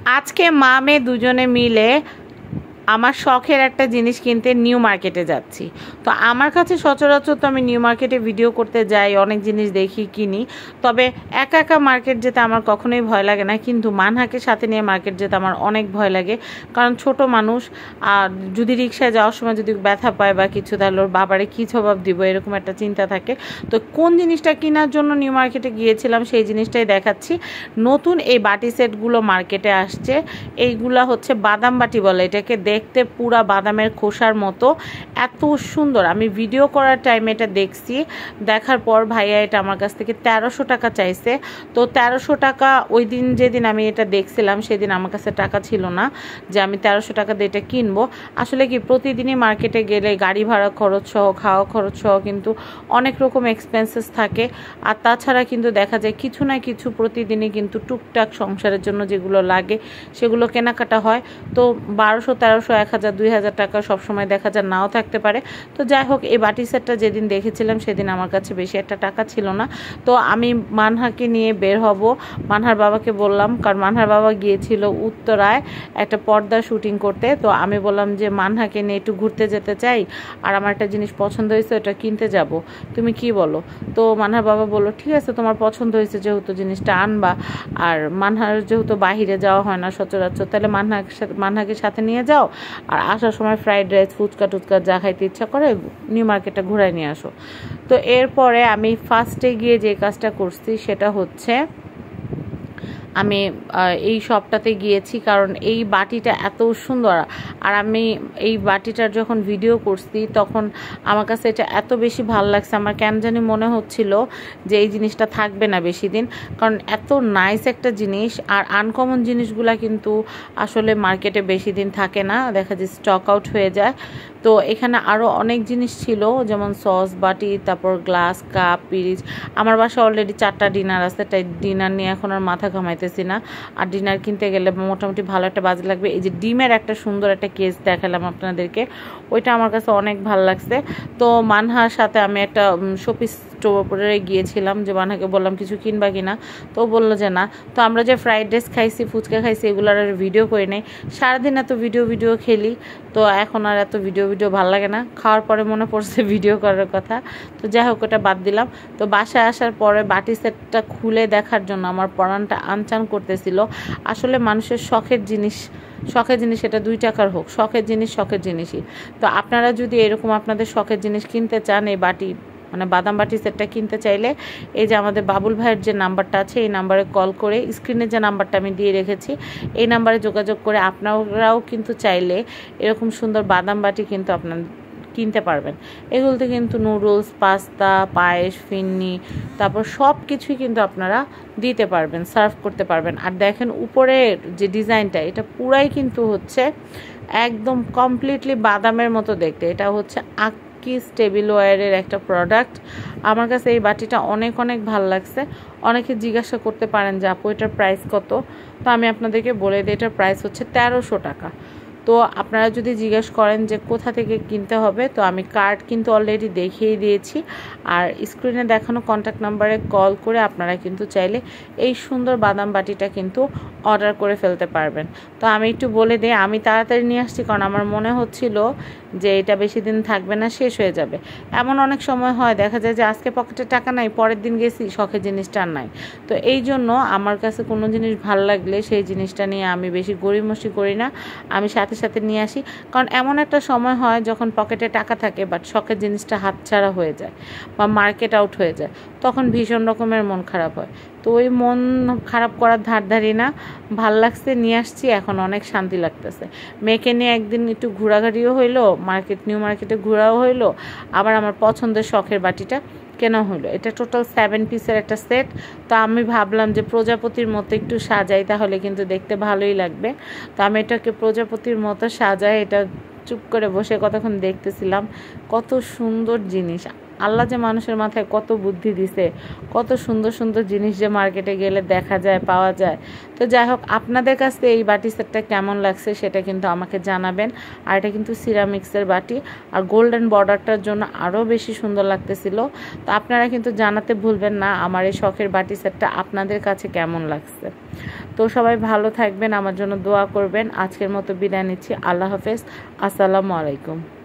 আজকে মা মেয়ে দুজনে মিলে আমার শখের একটা জিনিস কিনতে নিউ মার্কেটে যাচ্ছি। তো আমার কাছে সচরাচর তো আমি নিউ মার্কেটে ভিডিও করতে যাই, অনেক জিনিস দেখি, কিনি। তবে একা একা মার্কেট যেতে আমার কখনোই ভয় লাগে না, কিন্তু মানহাকে সাথে নিয়ে মার্কেট যেতে আমার অনেক ভয় লাগে। কারণ ছোট মানুষ, আর যদি রিক্সায় যাওয়ার সময় যদি ব্যথা পায় বা কিছু, তাহলে ওর বাবারে কী জবাব দিব, এরকম একটা চিন্তা থাকে। তো কোন জিনিসটা কেনার জন্য নিউ মার্কেটে গিয়েছিলাম সেই জিনিসটাই দেখাচ্ছি। নতুন এই বাটি সেটগুলো মার্কেটে আসছে। এইগুলা হচ্ছে বাদাম বাটি বলে এটাকে, দেখতে পুরা বাদামের খোসার মতো, এত সুন্দর। আমি ভিডিও করার টাইমে এটা দেখছি, দেখার পর ভাইয়া এটা আমার কাছ থেকে 1300 টাকা চাইছে। তো 1300 টাকা, ওই দিন যেদিন আমি এটা দেখছিলাম সেদিন আমার কাছে টাকা ছিল না যে আমি 1300 টাকা দিয়ে এটা কিনবো। আসলে কি, প্রতিদিনই মার্কেটে গেলে গাড়ি ভাড়া খরচ সহ, খাওয়া খরচ সহ কিন্তু অনেক রকম এক্সপেন্সেস থাকে। আর তাছাড়া কিন্তু দেখা যায় কিছু না কিছু প্রতিদিনই কিন্তু টুকটাক সংসারের জন্য যেগুলো লাগে সেগুলো কেনাকাটা হয়। তো 1200, 1300, 1000, 2000 টাকা সবসময় দেখা যায় নাও থাকতে পারে। তো যাই হোক, এই বাটি সেটটা যেদিন দেখেছিলাম সেদিন আমার কাছে বেশি একটা টাকা ছিল না। তো আমি মানহাকে নিয়ে বের হব। মানহার বাবাকে বললাম, কারণ মানহার বাবা গিয়েছিল উত্তরায় একটা পর্দা শুটিং করতে। তো আমি বললাম যে মানহাকে নিয়ে একটু ঘুরতে যেতে চাই, আর আমার একটা জিনিস পছন্দ হয়েছে, ওটা কিনতে যাব, তুমি কি বলো? তো মানহার বাবা বললো, ঠিক আছে, তোমার পছন্দ হয়েছে যেহেতু জিনিসটা আনবা, আর মানহার যেহেতু বাহিরে যাওয়া হয় না সচরাচর, তাহলে মানহাকে সাথে নিয়ে যাও, আর আসার সময় ফ্রাইড রাইস, ফুচকা টুচকা যা খাইতে ইচ্ছা করে নিউ মার্কেটটা ঘুরায় নিয়ে আসো। তো এরপরে আমি ফার্স্টে গিয়ে যে কাজটা করছি সেটা হচ্ছে আমি এই শপটাতে গিয়েছি, কারণ এই বাটিটা এত সুন্দর। আর আমি এই বাটিটার যখন ভিডিও করছি তখন আমার কাছে এটা এত বেশি ভালো লাগছে, আমার কেন জানি মনে হচ্ছিল যে এই জিনিসটা থাকবে না বেশি দিন, কারণ এত নাইস একটা জিনিস। আর আনকমন জিনিসগুলা কিন্তু আসলে মার্কেটে বেশি দিন থাকে না, দেখা যায় স্টক আউট হয়ে যায়। তো এখানে আরও অনেক জিনিস ছিল, যেমন সস বাটি, তারপর গ্লাস, কাপ, পিরিচ। আমার বাসায় অলরেডি 4টা ডিনার আছে, তাই ডিনার নিয়ে এখন আর মাথা ঘামাইতেছি না। আর ডিনার কিনতে গেলে মোটামুটি ভালো একটা বাজে লাগবে। এই যে ডিমের একটা সুন্দর একটা কেস দেখালাম আপনাদেরকে, ওইটা আমার কাছে অনেক ভালো লাগছে। তো মানহার সাথে আমি একটা শোপিস স্টোরে গিয়েছিলাম, যে মানহাকে বললাম কিছু কিনবা কিনা, তো বললো যে না। তো আমরা যে ফ্রাইড রাইস খাইছি, ফুচকা খাইছি, এগুলোর আর ভিডিও করে নেই। সারাদিন এত ভিডিও খেলি, তো এখন আর এত ভিডিও ভালো লাগে না। খাওয়ার পরে মনে পড়ছে ভিডিও করার কথা, তো যাই হোক ওটা বাদ দিলাম। তো বাসায় আসার পরে বাটি সেটটা খুলে দেখার জন্য আমার পরানটা আনচান করতেছিল। আসলে মানুষের শখের জিনিস এটা 2 টাকার হোক, শখের জিনিসই। তো আপনারা যদি এরকম আপনাদের শখের জিনিস কিনতে চান, এই বাটি মানে বাদাম বাটি সেটটা কিনতে চাইলে এই যে আমাদের বাবুল ভাইয়ের যে নাম্বারটা আছে, এই নাম্বারে কল করে, স্ক্রিনে যে নাম্বারটা আমি দিয়ে রেখেছি এই নাম্বারে যোগাযোগ করে আপনারাও কিন্তু চাইলে এরকম সুন্দর বাদাম বাটি কিন্তু আপনার কিনতে পারবেন। এগুলোতে কিন্তু নুডলস, পাস্তা, পায়েস, ফিন্নি, তারপর সব কিছুই কিন্তু আপনারা দিতে পারবেন, সার্ভ করতে পারবেন। আর দেখেন উপরের যে ডিজাইনটা, এটা পুরাই কিন্তু হচ্ছে একদম কমপ্লিটলি বাদামের মতো দেখতে। এটা হচ্ছে আকিস টেবিলওয়্যারের একটা প্রোডাক্ট। আমার কাছে এই বাটিটা অনেক ভালো লাগছে। অনেকে জিজ্ঞাসা করতে পারেন যে আপু এটার প্রাইস কত, তো আমি আপনাদেরকে বলে দিই এটার প্রাইস হচ্ছে 1300 টাকা। তো আপনারা যদি জিজ্ঞেস করেন যে কোথা থেকে কিনতে হবে, তো আমি কার্ড কিন্তু অলরেডি দেখিয়ে দিয়েছি, আর স্ক্রিনে দেখানো কন্ট্যাক্ট নাম্বারে কল করে আপনারা কিন্তু চাইলে এই সুন্দর বাদাম বাটিটা কিন্তু অর্ডার করে ফেলতে পারবেন। তো আমি একটু বলে দিই, আমি তাড়াতাড়ি নিয়ে আসছি কারণ আমার মনে হচ্ছিল যে এটা বেশি দিন থাকবে না, শেষ হয়ে যাবে। এমন অনেক সময় হয়, দেখা যায় যে আজকে পকেটে টাকা নাই, পরের দিন গেছি শখের জিনিসটা আর নাই। তো এই জন্য আমার কাছে কোনো জিনিস ভালো লাগলে সেই জিনিসটা নিয়ে আমি বেশি গড়িমসি করি না, আমি সাথে নিয়ে আসি। কারণ এমন একটা সময় হয় যখন পকেটে টাকা থাকে বাট শখের জিনিসটা হাতছাড়া হয়ে যায় বা মার্কেট আউট হয়ে যায়, তখন ভীষণ রকমের মন খারাপ হয়। তো ওই মন খারাপ করার ধারি না, ভাল লাগছে নিয়ে আসছি, এখন অনেক শান্তি লাগতেছে। মেয়েকে নিয়ে একদিন একটু ঘোরাঘুরিও হইলো, নিউ মার্কেটে ঘোরাও হইলো, আবার আমার পছন্দের শখের বাটিটা কেনা হলো। এটা টোটাল 7 পিসের একটা সেট। তো আমি ভাবলাম যে প্রজাপতির মতো একটু সাজাই, তাহলে কিন্তু দেখতে ভালোই লাগবে। তো আমি এটাকে প্রজাপতির মতো সাজাই, এটা চুপ করে বসে কতক্ষণ দেখতেছিলাম, কত সুন্দর জিনিস। আল্লাহ যে মানুষের মাথায় কত বুদ্ধি দিছে, কত সুন্দর সুন্দর জিনিস যে মার্কেটে গেলে দেখা যায়, পাওয়া যায়। তো যাই হোক, আপনাদের কাছে এই বাটি সেটটা কেমন লাগছে সেটা কিন্তু আমাকে জানাবেন। আর এটা কিন্তু সিরামিক্সের বাটি, আর গোল্ডেন বর্ডারটার জন্য আরও বেশি সুন্দর লাগতেছিল। তো আপনারা কিন্তু জানাতে ভুলবেন না আমার এই শখের বাটি সেটটা আপনাদের কাছে কেমন লাগছে। তো সবাই ভালো থাকবেন, আমার জন্য দোয়া করবেন। আজকের মতো বিদায় নিচ্ছি। আল্লাহ হাফেজ, আসসালামু আলাইকুম।